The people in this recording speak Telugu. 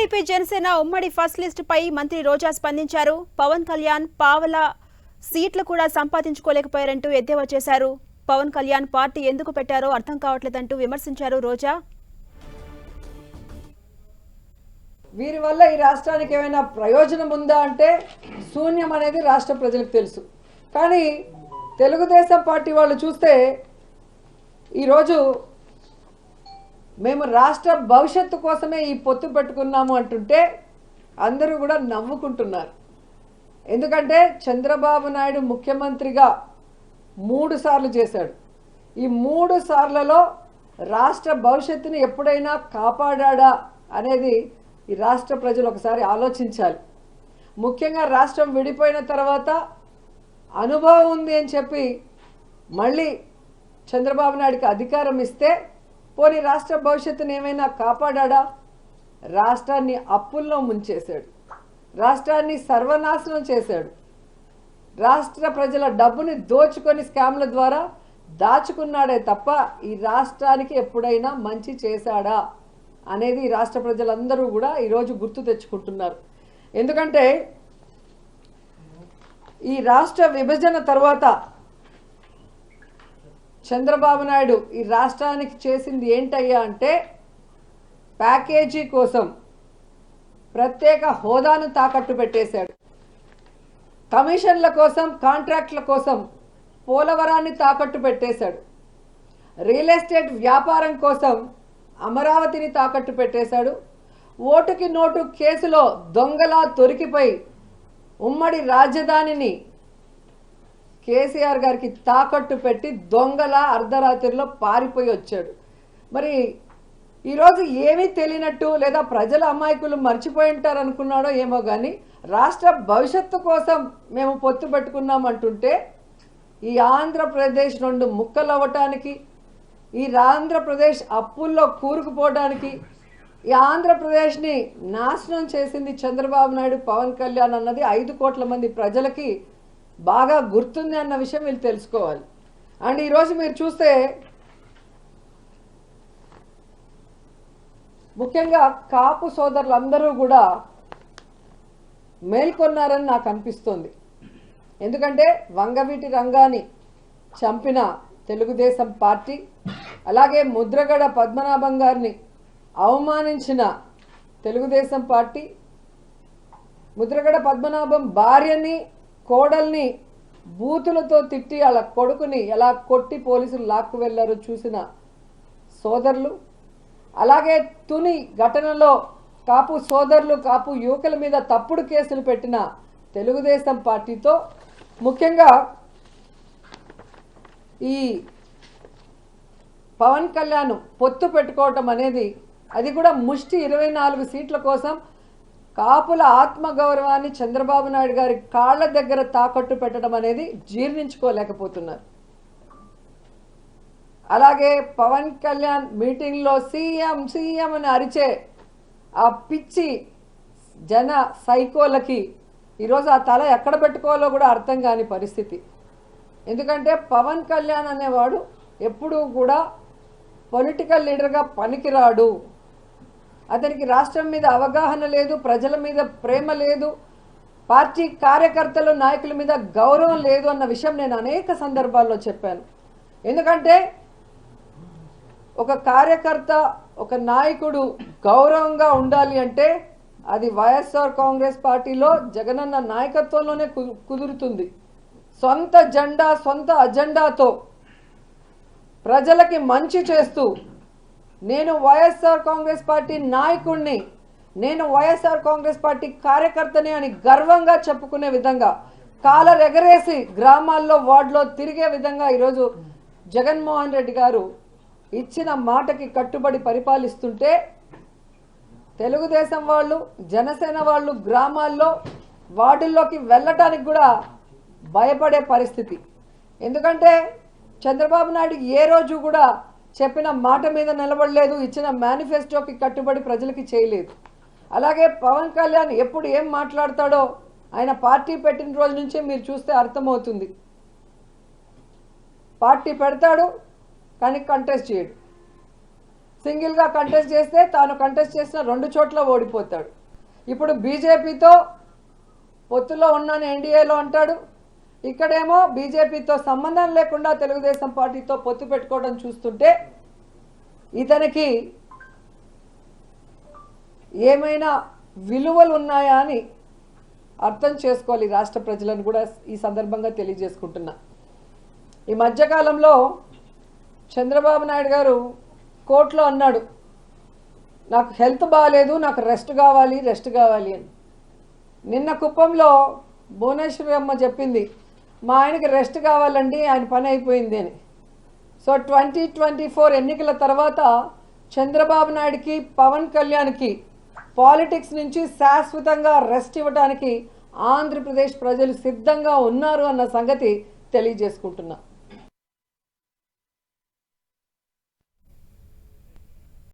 టీడీపీ జనసేన ఉమ్మడి ఫస్ట్ లిస్ట్ పై మంత్రి రోజా స్పందించారు. పవన్ కళ్యాణ్ పావల సీట్లు కూడా సంపాదించుకోలేకపోయారంటూ ఎద్దేవా చేశారు. పవన్ కళ్యాణ్ పార్టీ ఎందుకు పెట్టారో అర్థం కావట్లేదంటూ విమర్శించారు రోజా. వీరి వల్ల ఈ రాష్ట్రానికి ఏమైనా ప్రయోజనం ఉందా అంటే శూన్యం అనేది రాష్ట్ర ప్రజలకు తెలుసు. కానీ తెలుగుదేశం పార్టీ వాళ్ళు చూస్తే ఈరోజు మేము రాష్ట్ర భవిష్యత్తు కోసమే ఈ పొత్తు పెట్టుకున్నాము అంటుంటే అందరూ కూడా నవ్వుకుంటున్నారు. ఎందుకంటే చంద్రబాబు నాయుడు ముఖ్యమంత్రిగా 3 సార్లు చేశాడు. ఈ 3 సార్లలో రాష్ట్ర భవిష్యత్తుని ఎప్పుడైనా కాపాడా అనేది ఈ రాష్ట్ర ప్రజలు ఒకసారి ఆలోచించాలి. ముఖ్యంగా రాష్ట్రం విడిపోయిన తర్వాత అనుభవం ఉంది అని చెప్పి మళ్ళీ చంద్రబాబు నాయుడికి అధికారం ఇస్తే పోనీ రాష్ట్ర భవిష్యత్తుని ఏమైనా కాపాడా? రాష్ట్రాన్ని అప్పుల్లో ముంచేశాడు, రాష్ట్రాన్ని సర్వనాశనం చేశాడు, రాష్ట్ర ప్రజల డబ్బుని దోచుకొని స్కామ్ల ద్వారా దాచుకున్నాడే తప్ప ఈ రాష్ట్రానికి ఎప్పుడైనా మంచి చేశాడా అనేది రాష్ట్ర ప్రజలందరూ కూడా ఈరోజు గుర్తు తెచ్చుకుంటున్నారు. ఎందుకంటే ఈ రాష్ట్ర విభజన తర్వాత చంద్రబాబు నాయుడు ఈ రాష్ట్రానికి చేసింది ఏంటయ్యా అంటే ప్యాకేజీ కోసం ప్రత్యేక హోదాను తాకట్టు పెట్టేశాడు, కమిషన్ల కోసం కాంట్రాక్ట్ల కోసం పోలవరాన్ని తాకట్టు పెట్టేశాడు, రియల్ ఎస్టేట్ వ్యాపారం కోసం అమరావతిని తాకట్టు పెట్టేశాడు, ఓటుకి నోటు కేసులో దొంగలా దొరికిపోయి ఉమ్మడి రాజధానిని కేసీఆర్ గారికి తాకట్టు పెట్టి దొంగలా అర్ధరాత్రిలో పారిపోయి వచ్చాడు. మరి ఈరోజు ఏమీ తెలియనట్టు లేదా ప్రజల అమాయకులు మర్చిపోయి ఉంటారు అనుకున్నాడో ఏమో కానీ రాష్ట్ర భవిష్యత్తు కోసం మేము పొత్తు పెట్టుకున్నామంటుంటే ఈ ఆంధ్రప్రదేశ్ 2 ముక్కలు అవ్వటానికి, ఈ ఆంధ్రప్రదేశ్ అప్పుల్లో కూరుకుపోవడానికి, ఈ ఆంధ్రప్రదేశ్ని నాశనం చేసింది చంద్రబాబు నాయుడు పవన్ కళ్యాణ్ అన్నది 5 కోట్ల మంది ప్రజలకి బాగా గుర్తుంది అన్న విషయం వీళ్ళు తెలుసుకోవాలి. అండ్ ఈరోజు మీరు చూస్తే ముఖ్యంగా కాపు సోదరులందరూ కూడా మేల్కొన్నారని నాకు అనిపిస్తుంది. ఎందుకంటే వంగవీటి రంగాన్ని చంపిన తెలుగుదేశం పార్టీ, అలాగే ముద్రగడ పద్మనాభం గారిని అవమానించిన తెలుగుదేశం పార్టీ, ముద్రగడ పద్మనాభం భార్యని కోడల్ని బూతులతో తిట్టి అలా కొడుకుని ఎలా కొట్టి పోలీసులు లాక్కు వెళ్లారో చూసిన సోదరులు, అలాగే తుని ఘటనలో కాపు సోదరులు కాపు యువకుల మీద తప్పుడు కేసులు పెట్టిన తెలుగుదేశం పార్టీతో ముఖ్యంగా ఈ పవన్ కళ్యాణ్ పొత్తు పెట్టుకోవటం అనేది, అది కూడా ముష్టి 24 సీట్ల కోసం కాపుల ఆత్మగౌరవాన్ని చంద్రబాబు నాయుడు గారి కాళ్ల దగ్గర తాకట్టు పెట్టడం అనేది జీర్ణించుకోలేకపోతున్నారు. అలాగే పవన్ కళ్యాణ్ మీటింగ్లో సీఎం సీఎం అని అరిచే ఆ పిచ్చి జన సైకోలకి ఈరోజు ఆ తల ఎక్కడ పెట్టుకోవాలో కూడా అర్థం కాని పరిస్థితి. ఎందుకంటే పవన్ కళ్యాణ్ అనేవాడు ఎప్పుడూ కూడా పొలిటికల్ లీడర్గా పనికిరాడు, అతనికి రాష్ట్రం మీద అవగాహన లేదు, ప్రజల మీద ప్రేమ లేదు, పార్టీ కార్యకర్తలు నాయకుల మీద గౌరవం లేదు అన్న విషయం నేను అనేక సందర్భాల్లో చెప్పాను. ఎందుకంటే ఒక కార్యకర్త ఒక నాయకుడు గౌరవంగా ఉండాలి అంటే అది వైఎస్ఆర్ కాంగ్రెస్ పార్టీలో జగనన్న నాయకత్వంలోనే కుదురుతుంది. సొంత జెండా సొంత అజెండాతో ప్రజలకి మంచి చేస్తూ నేను వైఎస్ఆర్ కాంగ్రెస్ పార్టీ నాయకుడిని, నేను వైఎస్ఆర్ కాంగ్రెస్ పార్టీ కార్యకర్తని అని గర్వంగా చెప్పుకునే విధంగా కాలర్ ఎగరేసి గ్రామాల్లో వార్డులో తిరిగే విధంగా ఈరోజు జగన్మోహన్ రెడ్డి గారు ఇచ్చిన మాటకి కట్టుబడి పరిపాలిస్తుంటే తెలుగుదేశం వాళ్ళు జనసేన వాళ్ళు గ్రామాల్లో వార్డుల్లోకి వెళ్ళటానికి కూడా భయపడే పరిస్థితి. ఎందుకంటే చంద్రబాబు నాయుడు ఏ రోజు కూడా చెప్పిన మాట మీద నిలబడలేదు, ఇచ్చిన మేనిఫెస్టోకి కట్టుబడి ప్రజలకి చేయలేదు. అలాగే పవన్ కళ్యాణ్ ఎప్పుడు ఏం మాట్లాడతాడో ఆయన పార్టీ పెట్టిన రోజు నుంచే మీరు చూస్తే అర్థమవుతుంది. పార్టీ పెడతాడు కానీ కంటెస్ట్ చేయడు, సింగిల్గా కంటెస్ట్ చేస్తే తాను కంటెస్ట్ చేసిన 2 చోట్ల ఓడిపోతాడు. ఇప్పుడు బీజేపీతో పొత్తులో ఉన్నాను ఎన్డీఏలో అంటాడు, ఇక్కడేమో బీజేపీతో సంబంధం లేకుండా తెలుగుదేశం పార్టీతో పొత్తు పెట్టుకోవడం చూస్తుంటే ఇతనికి ఏమైనా విలువలు ఉన్నాయా అని అర్థం చేసుకోవాలి రాష్ట్ర ప్రజలను కూడా ఈ సందర్భంగా తెలియజేసుకుంటున్నా. ఈ మధ్యకాలంలో చంద్రబాబు నాయుడు గారు కోర్టులో అన్నాడు, నాకు హెల్త్ బాగాలేదు, నాకు రెస్ట్ కావాలి అని. నిన్న కుప్పంలో భువనేశ్వరి అమ్మ చెప్పింది, మా ఆయనకి రెస్ట్ కావాలండి, ఆయన పని అయిపోయింది అని. సో 2024 ఎన్నికల తర్వాత చంద్రబాబు నాయుడుకి పవన్ కళ్యాణ్కి పాలిటిక్స్ నుంచి శాశ్వతంగా రెస్ట్ ఇవ్వడానికి ఆంధ్రప్రదేశ్ ప్రజలు సిద్ధంగా ఉన్నారు అన్న సంగతి తెలియజేసుకుంటున్నా.